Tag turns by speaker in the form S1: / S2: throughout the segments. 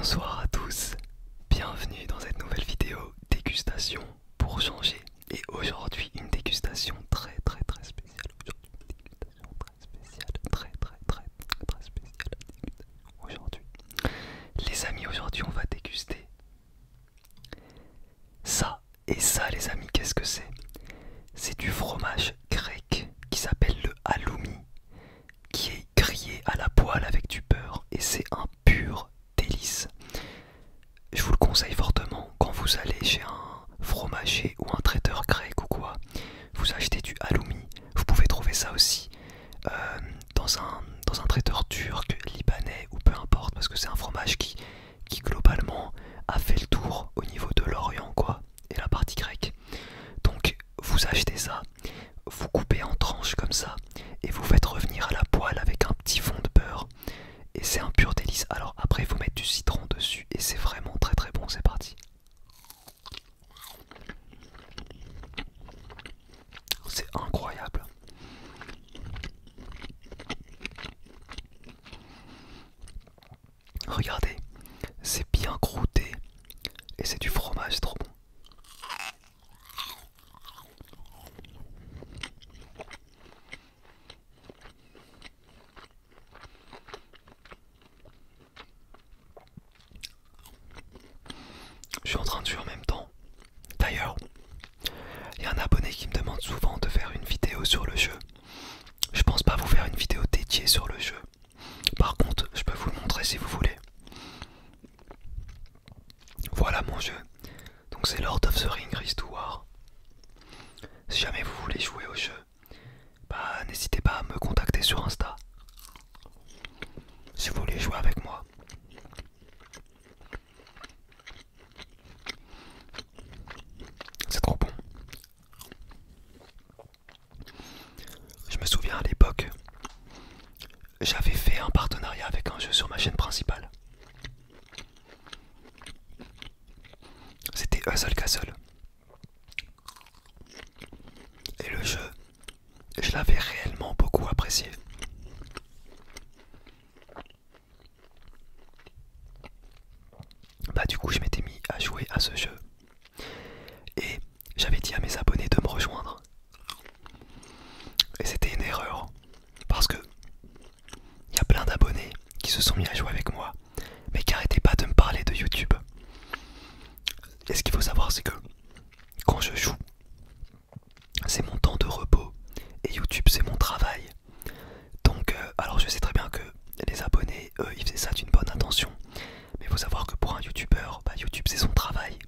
S1: Bonsoir à tous, bienvenue dans cette nouvelle vidéo dégustation pour changer. Et aujourd'hui une dégustation très spéciale. Aujourd'hui une dégustation très spéciale, très spéciale. Aujourd'hui, les amis, aujourd'hui on va déguster ça. Et ça les amis, qu'est-ce que c'est? C'est du fromage grec qui s'appelle le halloumi, qui est grillé à la poêle avec du beurre et c'est un pur délice. Je vous le conseille fortement quand vous allez chez un fromager ou un traiteur grec ou quoi. Vous achetez du halloumi. Vous pouvez trouver ça aussi dans un traiteur turc, libanais ou peu importe, parce que c'est un fromage qui globalement a fait le tour au niveau de l'Orient quoi, et la partie grecque. Donc vous achetez ça, vous coupez en tranches comme ça et vous faites revenir à la poêle avec un petit fond de beurre. Et c'est un pur délice. Alors après il faut mettre du citron dessus et c'est vraiment très bon. C'est parti. C'est incroyable. Regardez, c'est bien croûté et c'est du fromage trop bon. Je suis en train de jouer en même temps. D'ailleurs, il y a un abonné qui me demande souvent de faire une vidéo sur le jeu. Je pense pas vous faire une vidéo dédiée sur le jeu. Par contre, je peux vous le montrer si vous voulez. Voilà mon jeu. Donc c'est Lord of the Ring Rise to War. Si jamais vous voulez jouer au jeu, bah n'hésitez pas à me contacter sur Insta. Si vous voulez jouer avec moi. C'est trop bon. Je me souviens à l'époque, j'avais fait un partenariat avec un jeu sur ma chaîne principale. C'était Hustle Castle. Et le jeu, je l'avais réellement beaucoup apprécié. Bah du coup je m'étais mis à jouer à ce jeu. Et j'avais dit à mes abonnés de me rejoindre. Et c'était une erreur. Parce que il y a plein d'abonnés qui se sont mis à jouer avec moi, mais qui arrêtaient pas de me parler de YouTube. Et ce qu'il faut savoir, c'est que quand je joue, c'est mon temps de repos et YouTube c'est mon travail. Donc alors je sais très bien que les abonnés, eux, ils faisaient ça d'une bonne intention. Mais il faut savoir que pour un youtubeur, bah, YouTube c'est son travail.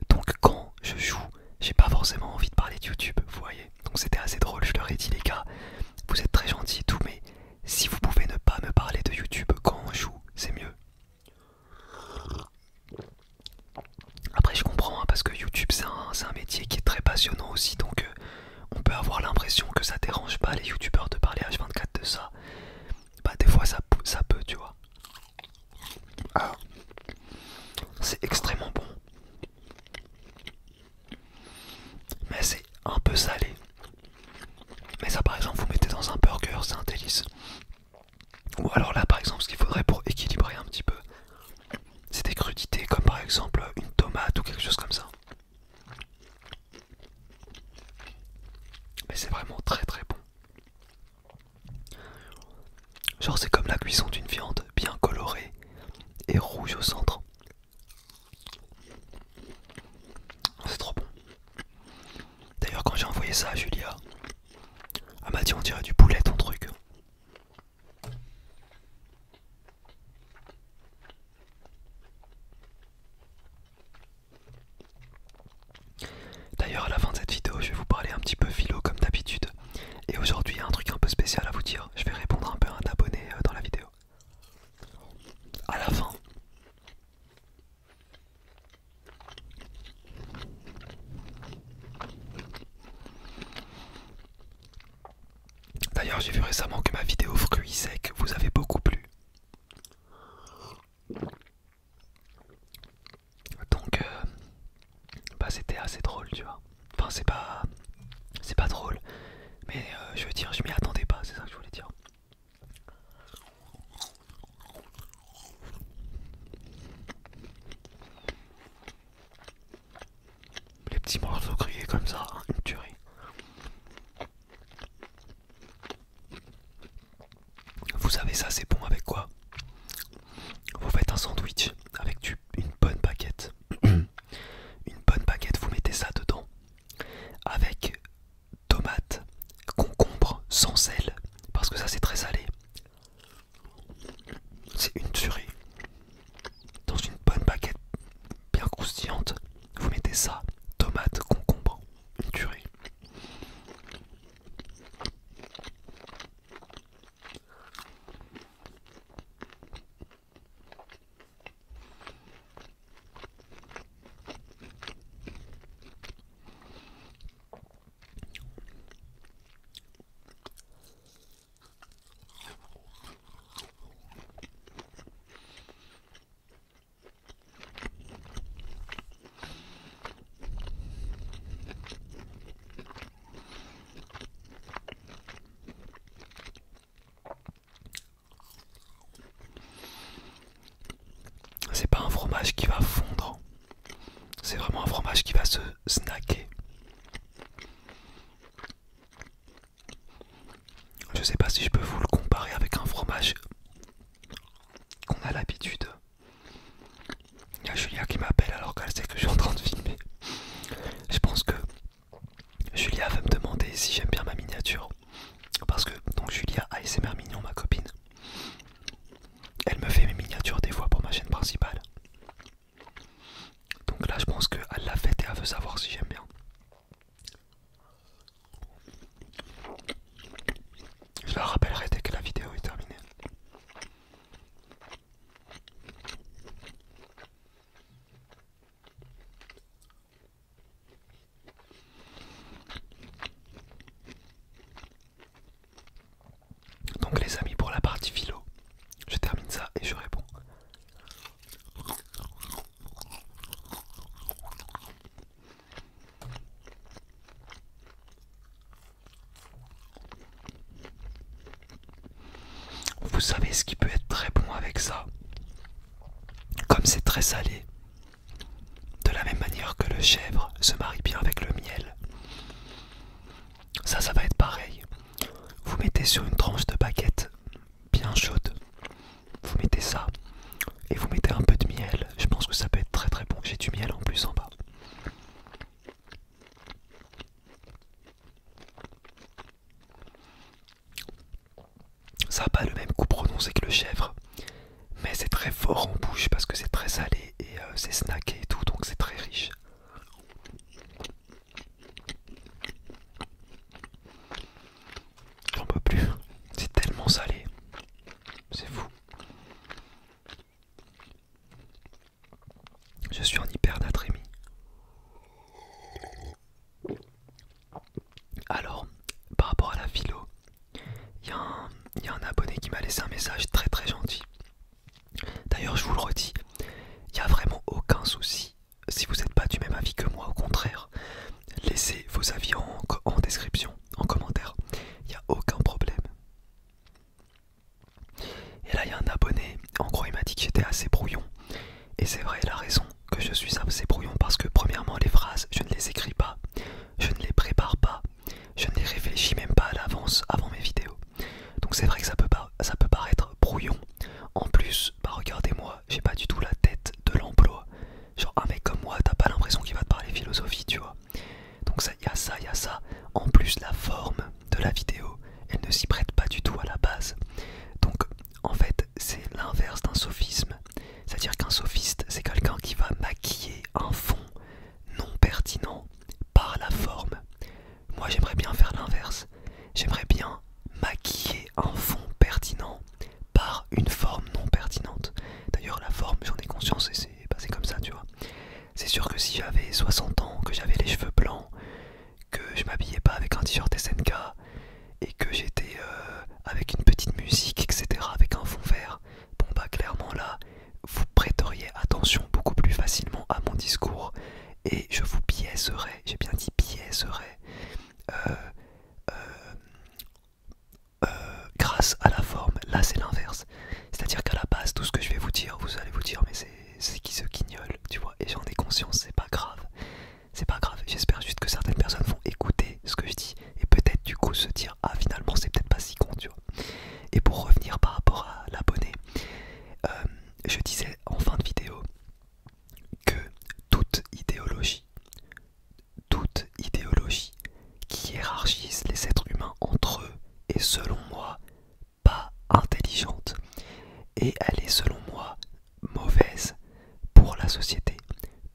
S1: Donc quand je joue, j'ai pas forcément envie de parler de YouTube, vous voyez. Donc c'était assez drôle, je leur ai dit les gars, vous êtes très gentils et tout, mais si vous pouvez ne pas me parler de YouTube quand on joue, c'est mieux. Après je comprends hein, parce que YouTube c'est un métier qui est très passionnant aussi, donc on peut avoir l'impression que ça dérange pas les youtubeurs de parler H24 de ça. Bah des fois ça peut, tu vois. Ah, c'est extrêmement bon. Mais c'est un peu salé. Mais ça par exemple vous mettez dans un burger, c'est un délice. Ou alors là par exemple ce qu'il faudrait pour équilibrer un petit peu, c'est des crudités comme par exemple une tomate ou quelque chose comme ça. Mais c'est vraiment très bon. Genre c'est comme la cuisson d'une viande bien colorée et rouge au centre. C'est trop bon. D'ailleurs quand j'ai envoyé ça à Julia, elle m'a dit on dirait du poulet ton truc. D'ailleurs à la fin de cette vidéo je vais vous parler un petit peu philo comme d'habitude. Et aujourd'hui il y a un truc un peu spécial à vous dire. Je vais répondre un peu à un abonné dans la vidéo. À la fin. D'ailleurs j'ai vu récemment que ma vidéo fruits secs vous avait beaucoup plu. Donc bah c'était assez drôle tu vois. Enfin c'est pas drôle. Mais je veux dire je m'y attendais pas, c'est ça que je voulais dire. comme ça, hein, une tuerie. Vous savez ça c'est bon avec quoi? Vous faites un sandwich avec une bonne baguette. Une bonne baguette, vous mettez ça dedans. Avec tomates, concombre, sans sel. Parce que ça c'est très salé. C'est une tuerie. Dans une bonne baguette bien croustillante, vous mettez ça, tomates, concombre, une tuerie. C'est pas un fromage qui va fondre, c'est vraiment un fromage qui va se snacker. Je sais pas si je peux vous le comparer avec un fromage qu'on a l'habitude. Il y a Julia qui m'appelle alors qu'elle sait que je suis en train de filmer. Je pense que Julia va me demander si j'aime bien ma miniature. Parce que donc Julia ASMR Mignon, ma copine, elle me fait mes miniatures des fois pour ma chaîne principale. Donc là je pense qu'elle l'a faite et elle veut savoir si j'aime bien. Je la rappellerai dès que la vidéo est terminée. Donc les amis, pour la partie philo, je termine ça et je réponds. Vous savez ce qui peut être très bon avec ça? Comme c'est très salé, de la même manière que le chèvre se marie bien avec le miel, ça va être pareil. Vous mettez sur une tranche de baguette bien chaude, vous mettez ça et vous mettez un peu de miel. Je pense que ça peut être très très bon. J'ai du miel en plus en bas. Ça n'a pas le même goût prononcé que le chèvre, mais c'est très fort en bouche parce que c'est très salé et c'est snacké et tout, donc c'est très riche. J'en peux plus, c'est tellement salé, c'est fou. Je suis en hypernatrémie. Alors, par rapport à la philo, il y a un abonné qui m'a laissé un message très très gentil. D'ailleurs, je vous le redis, il n'y a vraiment aucun souci. Si vous n'êtes pas du même avis que moi, au contraire, laissez vos avis en description, en commentaire. Il n'y a aucun problème. Et là, il y a un abonné, en gros, il m'a dit que j'étais assez brouillon. Et c'est vrai, il a raison que je suis assez brouillon parce que, premièrement, les phrases, je ne les écris pas, je ne les prépare pas, je ne les réfléchis même pas à l'avance avant mes vidéos. Donc c'est vrai que ça peut paraître brouillon. En plus, bah regardez-moi, j'ai pas du tout la tête de l'emploi. Genre un mec comme moi, t'as pas l'impression qu'il va te parler philosophie, tu vois. Donc ça, il y a ça, il y a ça. En plus, la forme de la vidéo, elle ne s'y prête pas du tout à la base. Donc en fait, c'est l'inverse d'un sophisme. C'est-à-dire qu'un sophiste, c'est quelqu'un qui va maquiller un fond non pertinent par la forme. Moi, j'aimerais bien faire l'inverse. J'aimerais bien maquiller un fond pertinent par une forme non pertinente. D'ailleurs, la forme, j'en ai conscience et c'est comme ça, tu vois. C'est sûr que si j'avais 60 ans, que j'avais les cheveux blancs, que je m'habillais pas avec un t-shirt SNK et que j'étais avec une petite musique, etc., avec un fond vert, bon bah clairement là, vous prêteriez attention beaucoup plus facilement à mon discours et je vous biaiserais, j'ai bien dit biaiserais, grâce à la forme. Là c'est l'inverse, c'est-à-dire qu'à la base tout ce que je vais vous dire, vous allez vous dire mais c'est qui se guignole, tu vois, et j'en ai conscience, c'est pas grave, j'espère juste que certaines personnes société,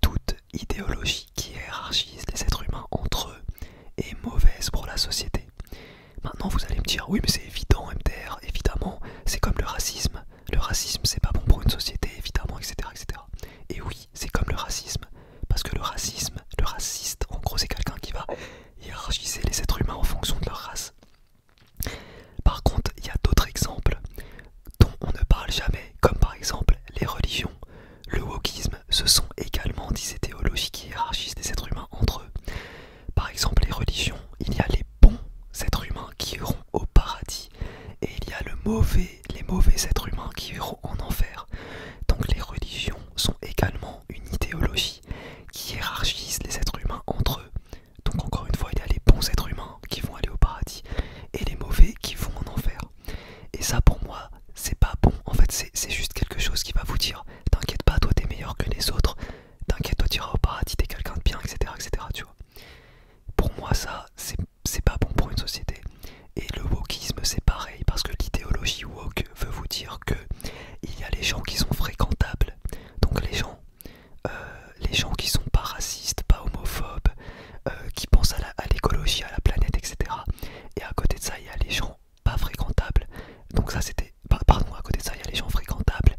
S1: toute idéologie qui hiérarchise les êtres humains entre eux est mauvaise pour la société. Maintenant vous allez me dire, oui mais c'est évident MDR, évidemment, c'est comme le racisme. Le racisme c'est pas bon pour une société, évidemment, etc. etc. Et oui, c'est comme le racisme. Parce que le racisme, le raciste, en gros c'est quelqu'un qui va hiérarchiser les êtres humains en fonction de leur race. Par contre, il y a d'autres exemples dont on ne parle jamais, comme par exemple les religions. Le wokisme, ce sont également des idéologies qui hiérarchisent les êtres humains entre eux. Par exemple, les religions, il y a les bons êtres humains qui iront au paradis, et il y a les mauvais êtres humains qui iront en enfer. Donc les religions sont également une idéologie qui hiérarchise les êtres humains entre eux. Donc encore une fois, il y a les bons êtres humains qui vont aller au paradis, et les mauvais qui vont en enfer. Et ça pour moi, c'est pas bon. En fait, c'est juste quelque chose qui va vous dire, t'inquiète pas, toi t'es meilleur que les autres, t'inquiète, toi tu iras au paradis, t'es quelqu'un de bien, etc. etc. tu vois. Pour moi ça, c'est pas bon pour une société. Et le wokisme c'est pareil, parce que l'idéologie woke veut vous dire que il y a les gens qui sont fréquentables, donc les gens qui sont pas racistes, pas homophobes, qui pensent à l'écologie, à la planète, etc. Et à côté de ça, il y a les gens pas fréquentables. Donc ça c'était... Pardon, à côté de ça, il y a les gens fréquentables,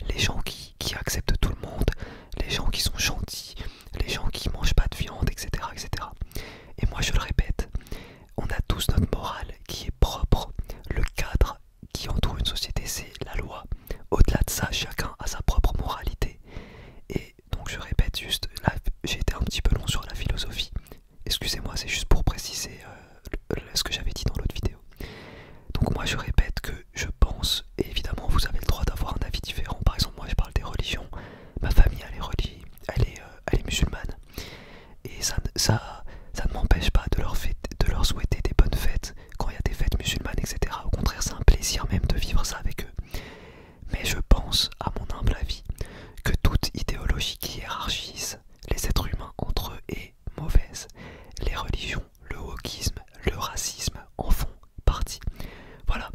S1: les gens qui acceptent tout le monde, les gens qui sont gentils, les gens qui mangent pas de viande, etc. etc. Et moi je le répète, on a tous notre morale qui est propre. Le cadre qui entoure une société, c'est la loi. Au-delà de ça, chacun a sa propre moralité. Et donc je répète juste, là j'ai été un petit peu long sur la philosophie. Excusez-moi, c'est juste pour préciser ce que j'avais dit dans l'autre vidéo. Donc moi je répète que je pense, et évidemment vous avez le droit d'avoir un avis différent. Par exemple moi je parle des religions, ma famille elle est musulmane. Et ça ne m'empêche pas de leur souhaiter des bonnes fêtes quand il y a des fêtes musulmanes, etc. Au contraire, c'est un plaisir même de vivre ça avec eux. Mais je pense, à mon humble avis, que toute idéologie qui hiérarchise les êtres humains entre eux est mauvaise. Les religions, le wokisme, le racisme en font partie. Voilà.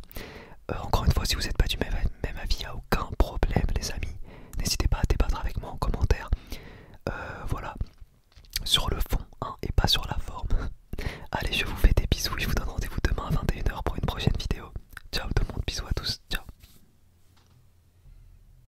S1: Encore une fois, si vous n'êtes pas du même avis, il n'y a aucun problème, les amis. N'hésitez pas à débattre avec moi en commentaire. Voilà. Sur le fond, hein, et pas sur la forme. Allez, je vous fais